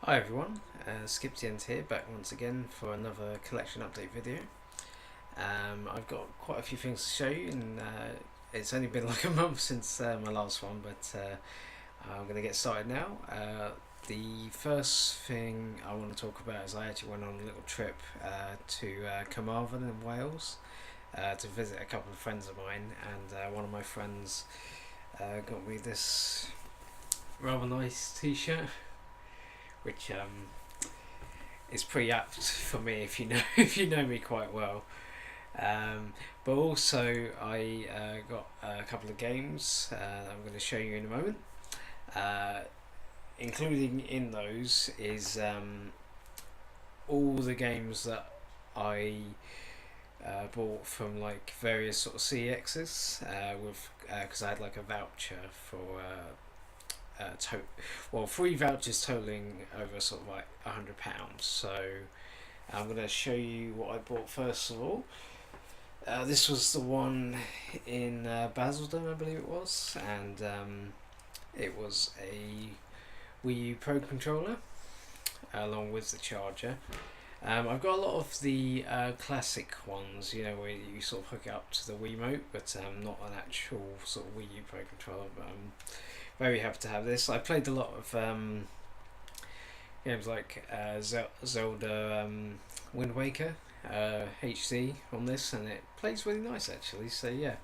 Hi everyone, Skip the End here, back once again for another collection update video. I've got quite a few things to show you, and it's only been like a month since my last one, but I'm going to get started now. The first thing I want to talk about is I actually went on a little trip to Carmarthen in Wales to visit a couple of friends of mine, and one of my friends got me this rather nice t-shirt, which is pretty apt for me if you know if you know me quite well. But also I got a couple of games that I'm going to show you in a moment. Including in those is all the games that I bought from like various sort of CXs with because I had like a voucher for. Three vouchers totaling over sort of like £100. So I'm going to show you what I bought first of all. This was the one in Basildon, I believe it was, and it was a Wii U Pro controller along with the charger. I've got a lot of the classic ones, you know, where you sort of hook it up to the Wiimote, but not an actual sort of Wii U Pro controller. But very happy to have this. I played a lot of games like Zelda Wind Waker HD on this, and it plays really nice actually. So yeah,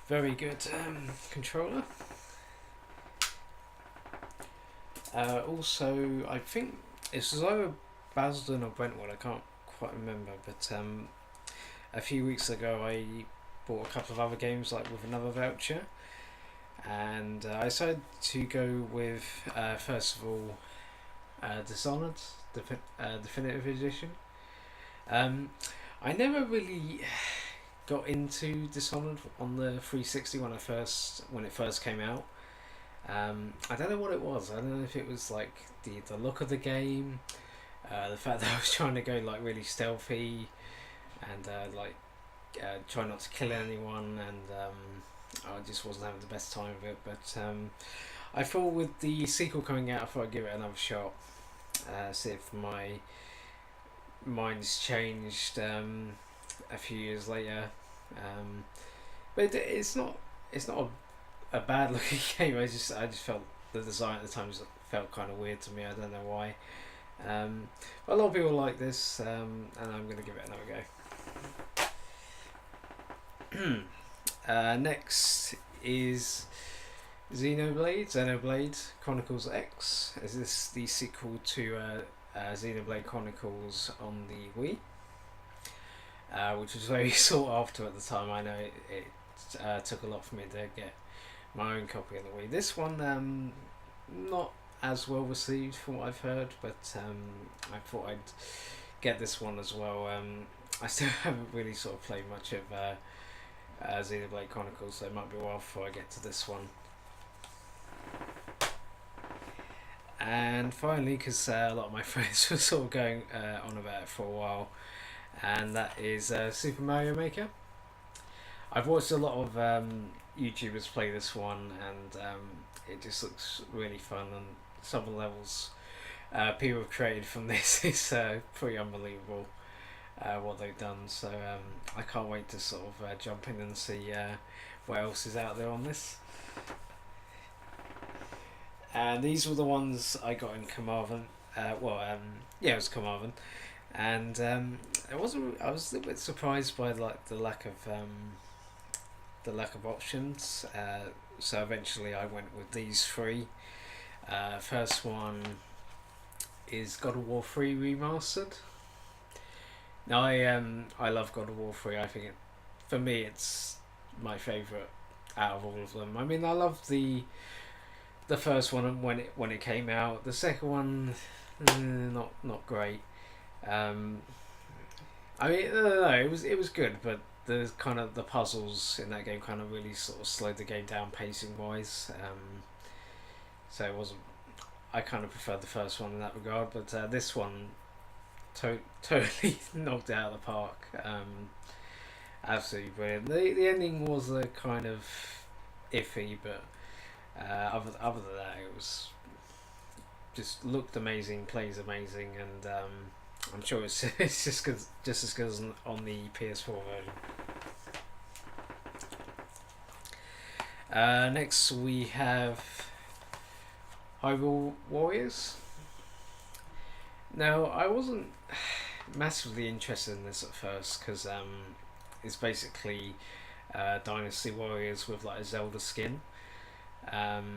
very good controller. Also, I think this was either Basildon or Brentwood, I can't quite remember, but a few weeks ago I bought a couple of other games like with another voucher, and I decided to go with first of all Dishonored Definitive Edition. I never really got into Dishonored on the 360 when it first came out. I don't know what it was. I don't know if it was like the look of the game, the fact that I was trying to go like really stealthy and try not to kill anyone, and I just wasn't having the best time of it. But I thought with the sequel coming out, I thought I'd give it another shot, see if my mind's changed a few years later. But it's not a bad looking game. I just felt the design at the time just felt kind of weird to me. I don't know why. But a lot of people like this, and I'm going to give it another go. Next is Xenoblade Chronicles X. Is this the sequel to Xenoblade Chronicles on the Wii? Which was very sought after at the time. I know it took a lot for me to get my own copy of the Wii. This one, not as well received from what I've heard, but I thought I'd get this one as well. I still haven't really sort of played much of Xenoblade Chronicles, so it might be a while before I get to this one. And finally, because a lot of my friends were sort of going on about it for a while, and that is Super Mario Maker. I've watched a lot of YouTubers play this one, and it just looks really fun, and some of the levels people have created from this is pretty unbelievable what they've done. So I can't wait to sort of jump in and see what else is out there on this. And these were the ones I got in Carmarthen. Yeah, it was Carmarthen, and I was a little bit surprised by like the lack of options. So eventually I went with these three. First one is God of War 3 Remastered. Now I love God of War 3. I think for me it's my favourite out of all of them. I mean, I love the first one when it came out. The second one, not great. I mean, no, it was good, but the kind of the puzzles in that game kind of really sort of slowed the game down pacing wise. So it wasn't. I kind of preferred the first one in that regard, but this one totally knocked it out of the park. Absolutely brilliant. The ending was a kind of iffy, but other than that, just looked amazing, plays amazing, and I'm sure it's it's just as good as on the PS4 version. Next we have Hyrule Warriors. Now I wasn't massively interested in this at first because it's basically Dynasty Warriors with like a Zelda skin. I've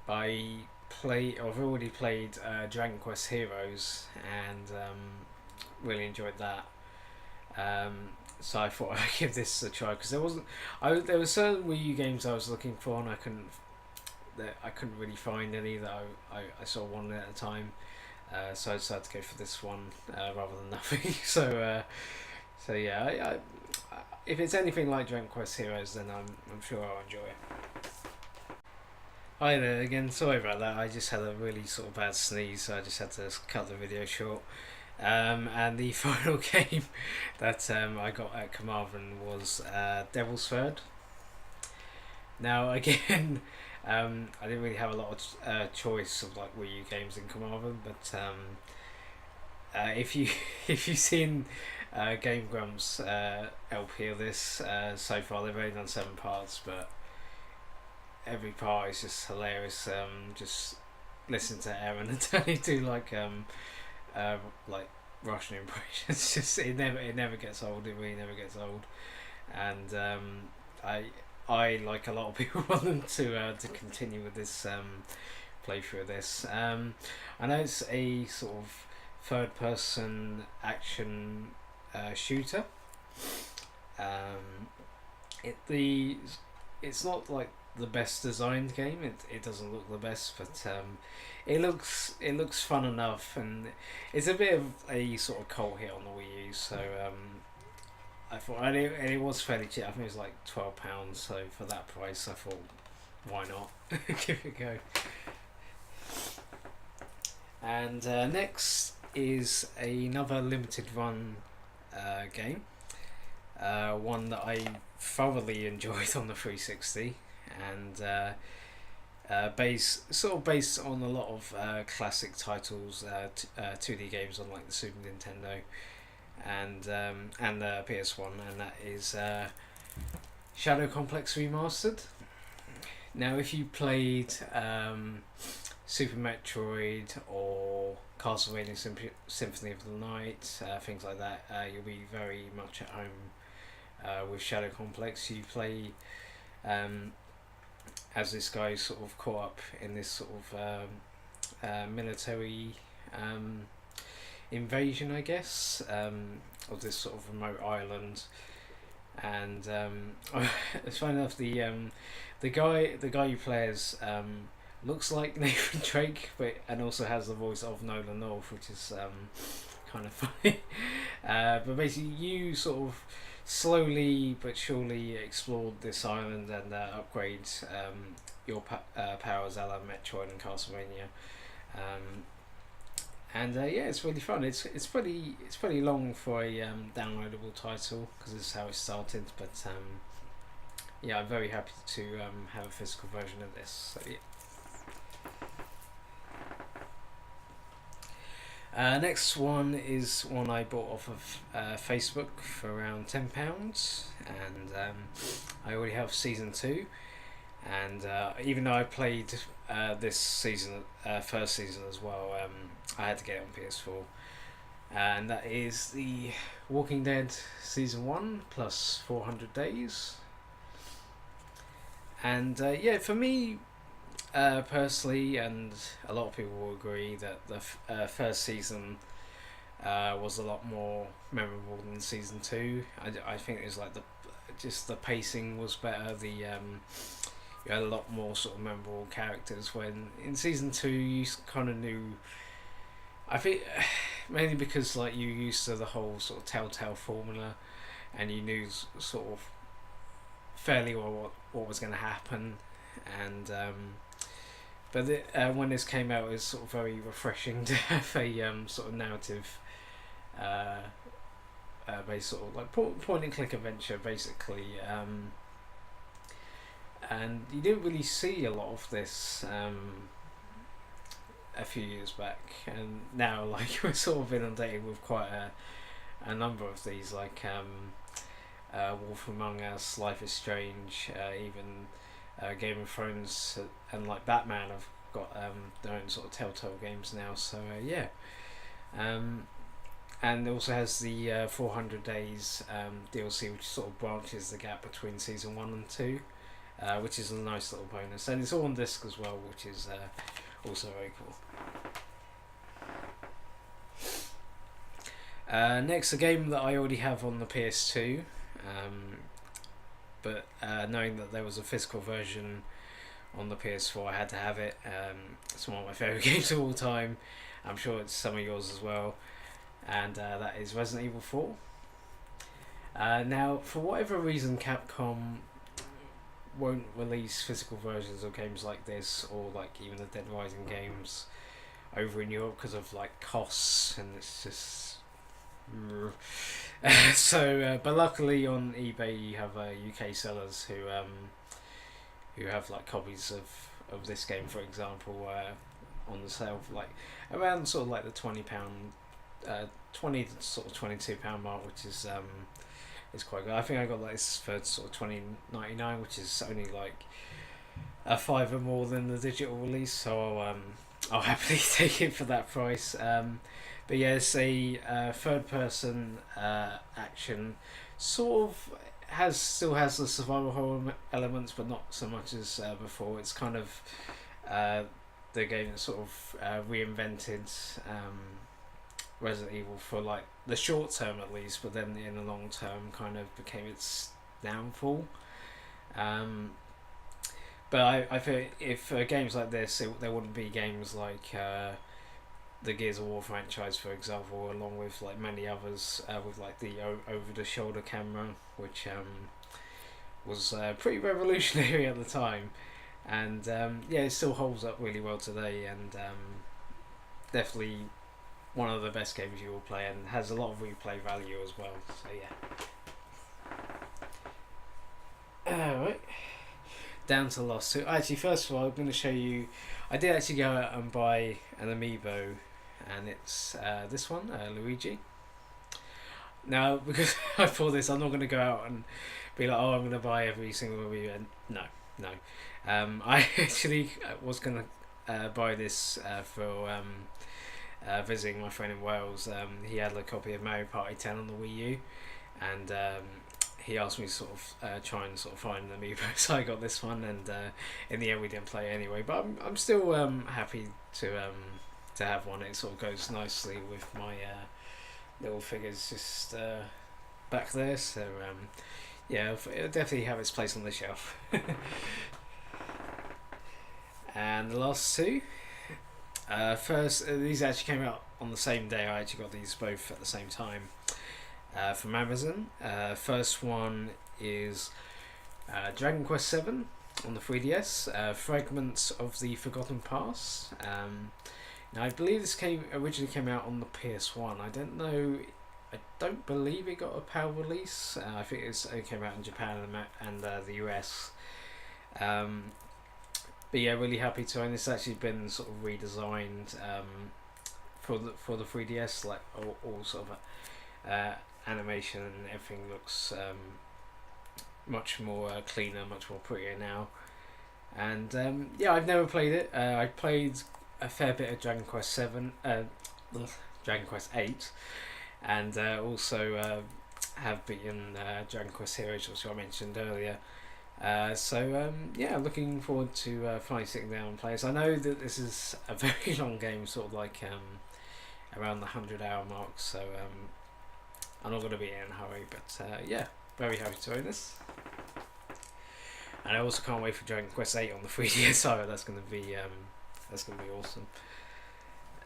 already played Dragon Quest Heroes and really enjoyed that. So I thought I'd give this a try because there were certain Wii U games I was looking for and I couldn't really find any that I sort of wanted at the time. So I decided to go for this one rather than nothing. So yeah, if it's anything like Dragon Quest Heroes, then I'm sure I'll enjoy it. Hi there again. Sorry about that. I just had a really sort of bad sneeze, so I just had to cut the video short. And the final game that I got at Carmarthen was Devil's Third. Now again, I didn't really have a lot of choice of like Wii U games in Carmarthen, but if you've seen Game Grumps LP of this so far, they've only done 7 parts, but every part is just hilarious. Just listen to Aaron and Tony do like Russian impressions. Just it never gets old. It really never gets old. And I like a lot of people want them to continue with this playthrough of this. I know it's a sort of third person action shooter. It's not like the best designed game. It doesn't look the best, but it looks fun enough, and it's a bit of a sort of cult hit on the Wii U. So I thought, and it was fairly cheap. I think it was like £12. So for that price, I thought, why not give it a go. And next is another limited run game, one that I thoroughly enjoyed on the 360, and based on a lot of classic titles, 2D games on like the Super Nintendo and the PS1, and that is Shadow Complex Remastered. Now, if you played Super Metroid or Castlevania Symphony of the Night, things like that, you'll be very much at home with Shadow Complex. You play as this guy sort of caught up in this sort of military invasion, I guess, of this sort of remote island. And it's funny enough, the guy who plays looks like Nathan Drake, and also has the voice of Nolan North, which is kind of funny. But basically, you sort of slowly but surely explored this island and upgrade your powers, a la Metroid and Castlevania. And yeah, it's really fun. It's pretty long for a downloadable title because this is how it started. But yeah, I'm very happy to have a physical version of this. So yeah. Next one is one I bought off of Facebook for around £10, and I already have season 2. And even though I played this season, first season as well, I had to get it on PS4, and that is the Walking Dead season 1 plus 400 days. And yeah, for me personally, and a lot of people will agree, that the first season was a lot more memorable than season 2. I think it was like the pacing was better. You had a lot more sort of memorable characters, when in season 2 you kind of knew, I think mainly because like you used to the whole sort of Telltale formula, and you knew sort of fairly well what was going to happen. And but when this came out, it was sort of very refreshing to have a sort of narrative based sort of like point and click adventure basically. And you didn't really see a lot of this a few years back, and now like we're sort of inundated with quite a number of these, like Wolf Among Us, Life is Strange, even Game of Thrones, and like Batman have got their own sort of Telltale games now. So yeah, and it also has the 400 Days DLC, which sort of branches the gap between season 1 and 2, which is a nice little bonus, and it's all on disc as well, which is also very cool. Next, a game that I already have on the PS2, but knowing that there was a physical version on the PS4, I had to have it. It's one of my favourite games of all time. I'm sure it's some of yours as well, and that is Resident Evil 4. Now, for whatever reason, Capcom won't release physical versions of games like this, or like even the Dead Rising games over in Europe because of like costs, and it's just so but luckily on eBay you have UK sellers who have like copies of this game, for example, on the sale for like around sort of like the £20 20 to sort of £22 mark, which is quite good. I think I got like this for sort of $20.99, which is only like a fiver more than the digital release, so I'll happily take it for that price. But yeah, it's a third person action, sort of still has the survival horror elements, but not so much as before. It's kind of the game that sort of reinvented Resident Evil for like the short term at least, but then in the long term kind of became its downfall. But I feel if games like this, there wouldn't be games like the Gears of War franchise, for example, along with like many others with like the over the shoulder camera, which was pretty revolutionary at the time, and yeah, it still holds up really well today, and definitely one of the best games you will play, and has a lot of replay value as well. So yeah. Alright, down to the last two. Actually, first of all, I'm going to show you. I did actually go out and buy an amiibo, and it's this one, Luigi. Now, because I thought this, I'm not going to go out and be like, oh, I'm going to buy every single amiibo. No. I actually was going to buy this for visiting my friend in Wales. He had a copy of Mario Party 10 on the Wii U, and he asked me to sort of try and sort of find an amiibo, so I got this one, and in the end we didn't play it anyway. But I'm still happy to have one. It sort of goes nicely with my little figures just back there. So yeah, it'll definitely have its place on the shelf. And the last two. First, these actually came out on the same day. I actually got these both at the same time from Amazon. First one is Dragon Quest VII on the 3DS, Fragments of the Forgotten Past. Now I believe this originally came out on the PS1. I don't know. I don't believe it got a PAL release. I think it came out in Japan and the US. But yeah, really happy to own this. Actually been sort of redesigned for the 3DS, like all sort of animation and everything looks much more cleaner, much more prettier now. And yeah, I've never played it. I played a fair bit of Dragon Quest 7, Dragon Quest 8, and also have beaten Dragon Quest Heroes, which I mentioned earlier. So yeah, looking forward to finally sitting down and play this. I know that this is a very long game, sort of like around the 100-hour mark, so I'm not going to be in a hurry, but yeah, very happy to own this. And I also can't wait for Dragon Quest 8 on the 3DS, so that's going to be awesome.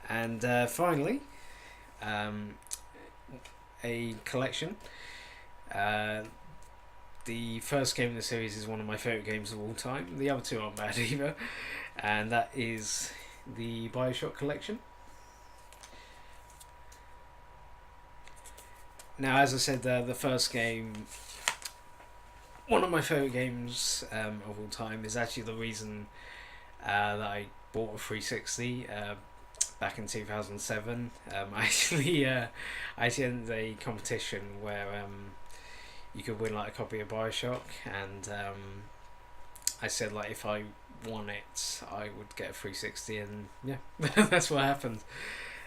And finally, a collection. The first game in the series is one of my favourite games of all time. The other two aren't bad either, and that is the BioShock collection. Now, as I said, the first game, one of my favourite games of all time, is actually the reason that I bought a 360. back in 2007. I actually entered a competition where you could win like a copy of Bioshock, and I said like if I won it, I would get a 360, and yeah, that's what happened.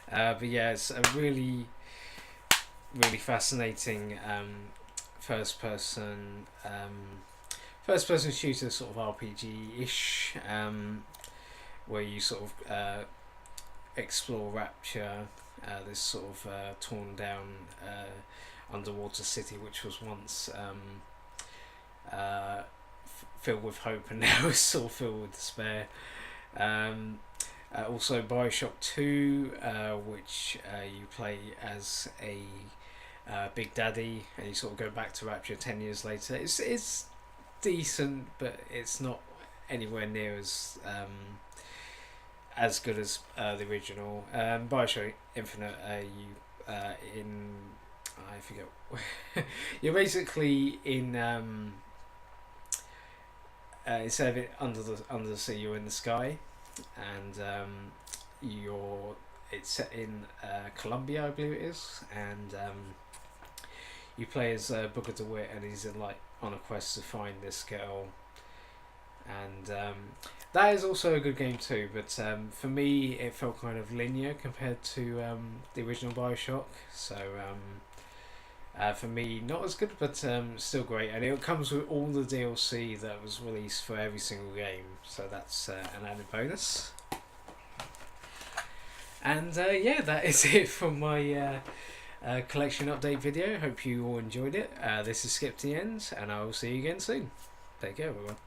But yeah, it's a really fascinating first person shooter, sort of RPG ish, where you sort of explore Rapture, this sort of torn down underwater city which was once filled with hope and now is sort of filled with despair. Also Bioshock 2, which you play as a Big Daddy, and you sort of go back to Rapture 10 years later. It's decent, but it's not anywhere near as good as the original. Bioshock Infinite, I forget. You're basically in instead of it under the sea, you're in the sky, and it's set in Colombia, I believe it is, and you play as Booker DeWitt, and he's on a quest to find this girl, and that is also a good game too. But for me, it felt kind of linear compared to the original Bioshock, so for me, not as good, but still great. And it comes with all the DLC that was released for every single game, so that's an added bonus. And yeah, that is it from my collection update video. Hope you all enjoyed it. This is Skip the End, and I will see you again soon. Take care, everyone.